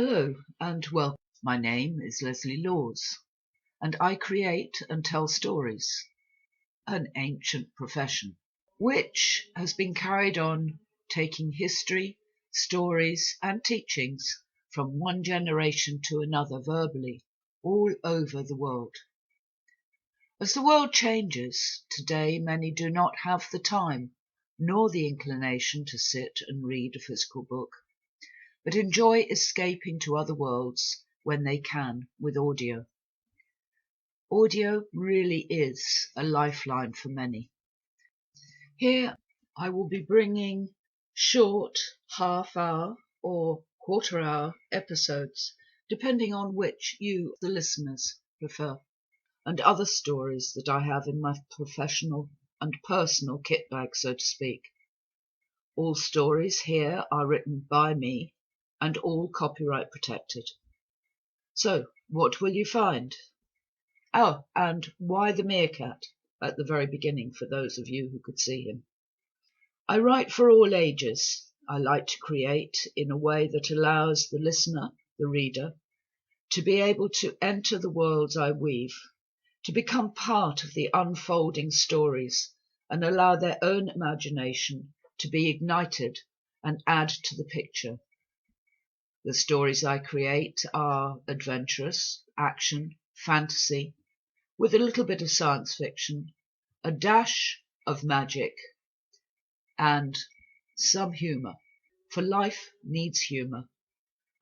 Hello and welcome. My name is Leslie Laws, and I create and tell stories, an ancient profession, which has been carried on taking history, stories, and teachings from one generation to another verbally, all over the world. As the world changes, today many do not have the time nor the inclination to sit and read a physical book, but enjoy escaping to other worlds when they can with audio. Audio really is a lifeline for many. Here I will be bringing short half-hour or quarter-hour episodes, depending on which you, the listeners, prefer, and other stories that I have in my professional and personal kit bag, so to speak. All stories here are written by me and all copyright protected. So, what will you find? Oh, and why the meerkat at the very beginning for those of you who could see him. I write for all ages. I like to create in a way that allows the listener, the reader, to be able to enter the worlds I weave, to become part of the unfolding stories and allow their own imagination to be ignited and add to the picture. The stories I create are adventurous, action, fantasy, with a little bit of science fiction, a dash of magic, and some humour, for life needs humour.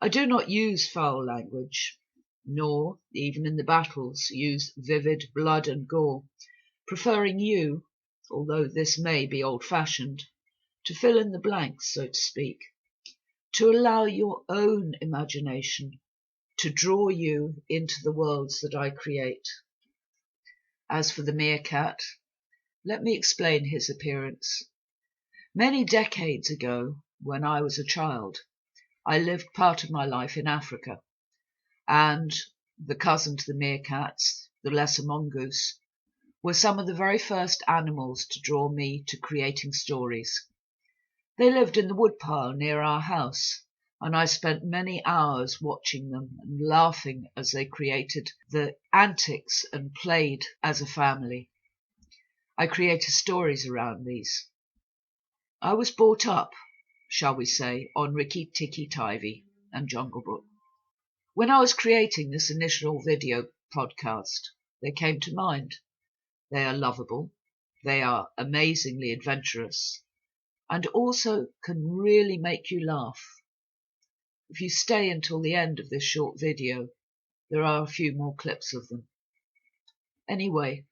I do not use foul language, nor, even in the battles, use vivid blood and gore, preferring you, although this may be old-fashioned, to fill in the blanks, so to speak, to allow your own imagination to draw you into the worlds that I create. As for the meerkat, let me explain his appearance. Many decades ago, when I was a child, I lived part of my life in Africa, and the cousin to the meerkats, the lesser mongoose, were some of the very first animals to draw me to creating stories. They lived in the woodpile near our house, and I spent many hours watching them and laughing as they created the antics and played as a family. I created stories around these. I was brought up, shall we say, on Rikki Tikki Tavi and Jungle Book. When I was creating this initial video podcast, they came to mind. They are lovable, they are amazingly adventurous, and also can really make you laugh. If you stay until the end of this short video, there are a few more clips of them. Anyway,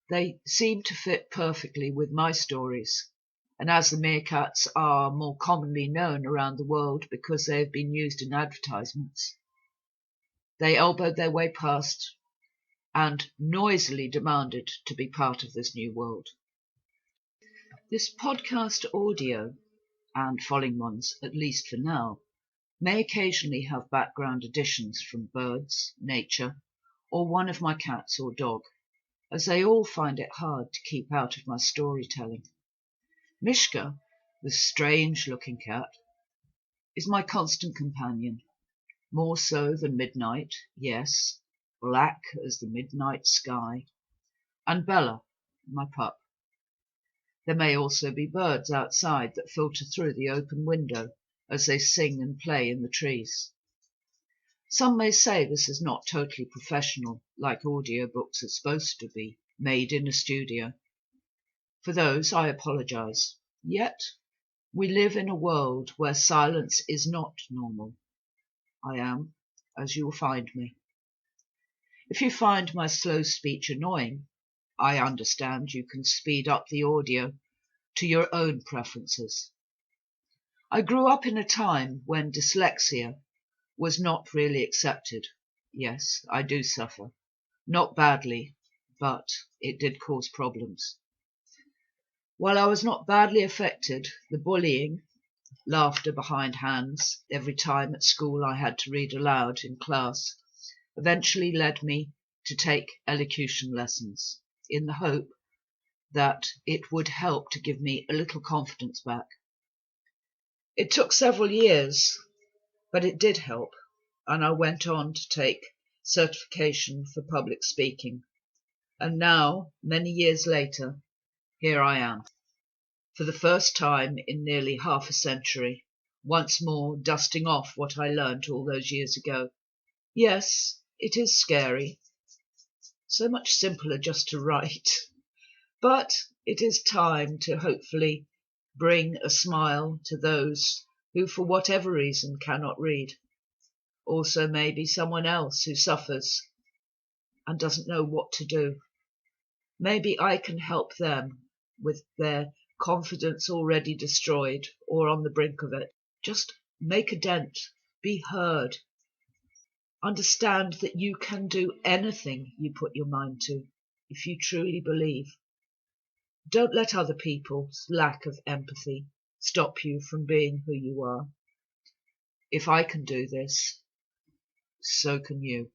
they seem to fit perfectly with my stories, and as the meerkats are more commonly known around the world because they have been used in advertisements, they elbowed their way past and noisily demanded to be part of this new world. This podcast audio, and following ones, at least for now, may occasionally have background additions from birds, nature, or one of my cats or dog, as they all find it hard to keep out of my storytelling. Mishka, the strange-looking cat, is my constant companion, more so than midnight, yes, black as the midnight sky, and Bella, my pup. There may also be birds outside that filter through the open window as they sing and play in the trees. Some may say this is not totally professional, like audiobooks are supposed to be, made in a studio. For those, I apologize. Yet, we live in a world where silence is not normal. I am, as you will find me. If you find my slow speech annoying, I understand you can speed up the audio to your own preferences. I grew up in a time when dyslexia was not really accepted. Yes, I do suffer. Not badly, but it did cause problems. While I was not badly affected, the bullying, laughter behind hands, every time at school I had to read aloud in class, eventually led me to take elocution lessons, in the hope that it would help to give me a little confidence back. It took several years, But it did help, and I went on to take certification for public speaking. And now, many years later, here I am, for the first time in nearly half a century, once more dusting off what I learned all those years ago. Yes, it is scary. So much simpler just to write. But it is time to hopefully bring a smile to those who, for whatever reason, cannot read. Also maybe someone else who suffers and doesn't know what to do. Maybe I can help them with their confidence already destroyed or on the brink of it. Just make a dent, be heard. Understand that you can do anything you put your mind to if you truly believe. Don't let other people's lack of empathy stop you from being who you are. If I can do this, so can you.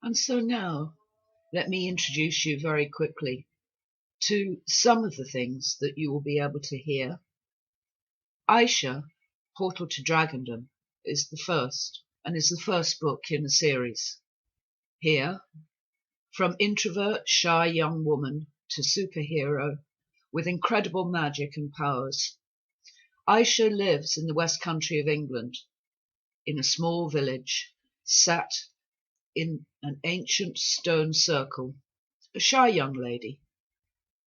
And so now, let me introduce you very quickly to some of the things that you will be able to hear. Aisha, Portal to Dragondom, is the first, and is the first book in a series. Here, from introvert, shy young woman to superhero with incredible magic and powers, Aisha lives in the West Country of England, in a small village, sat in an ancient stone circle, a shy young lady.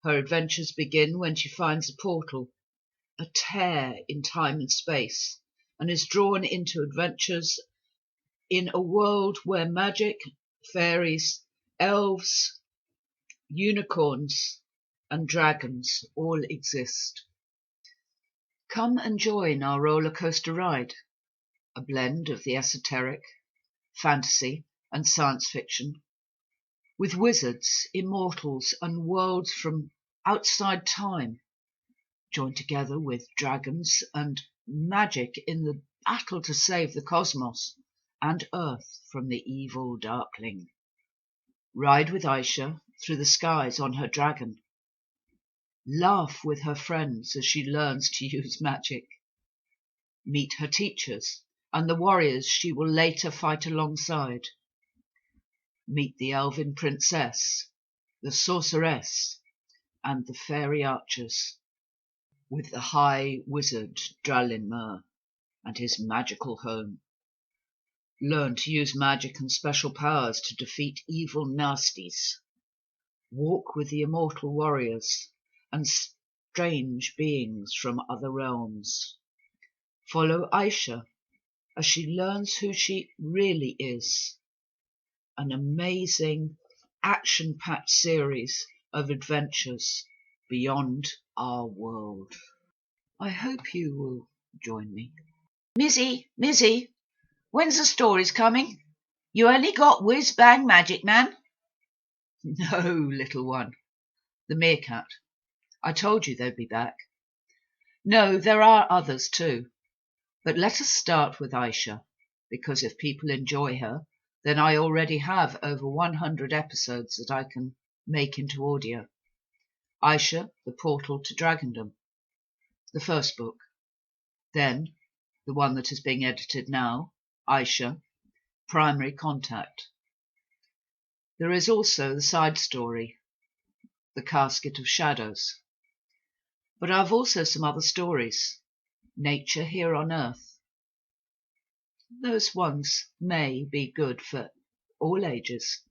Her adventures begin when she finds a portal, a tear in time and space, and is drawn into adventures in a world where magic, fairies, elves, unicorns, and dragons all exist. Come and join our roller coaster ride, a blend of the esoteric, fantasy, and science fiction, with wizards, immortals, and worlds from outside time, joined together with dragons and magic in the battle to save the cosmos and Earth from the evil darkling. Ride with Aisha through the skies on her dragon. Laugh with her friends as she learns to use magic. Meet her teachers and the warriors she will later fight alongside. Meet the elven princess, the sorceress, and the fairy archers, with the high wizard Dralinmer and his magical home. Learn to use magic and special powers to defeat evil nasties. Walk with the immortal warriors and strange beings from other realms. Follow Aisha as she learns who she really is. An amazing, action-packed series of adventures beyond our world. I hope you will join me. Mizzy, when's the stories coming? You only got Whiz Bang Magic Man? No, little one. The Meerkat. I told you they'd be back. No, there are others too. But let us start with Aisha, because if people enjoy her, then I already have over 100 episodes that I can make into audio. Aisha, the Portal to Dragondom, the first book. Then, the one that is being edited now, Aisha, Primary Contact. There is also the side story, The Casket of Shadows. But I've also some other stories, Nature Here on Earth. Those ones may be good for all ages.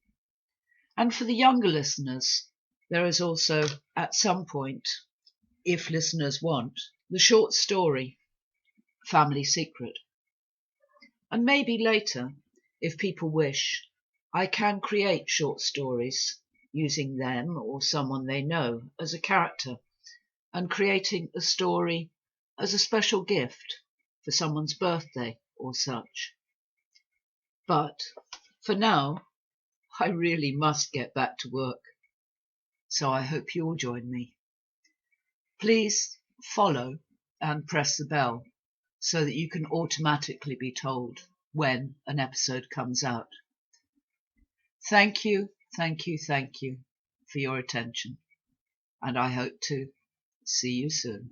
And for the younger listeners, there is also, at some point, if listeners want, the short story, Family Secret. And maybe later, if people wish, I can create short stories using them or someone they know as a character and creating a story as a special gift for someone's birthday or such. But for now, I really must get back to work, so I hope you'll join me. Please follow and press the bell so that you can automatically be told when an episode comes out. Thank you for your attention, and I hope to see you soon.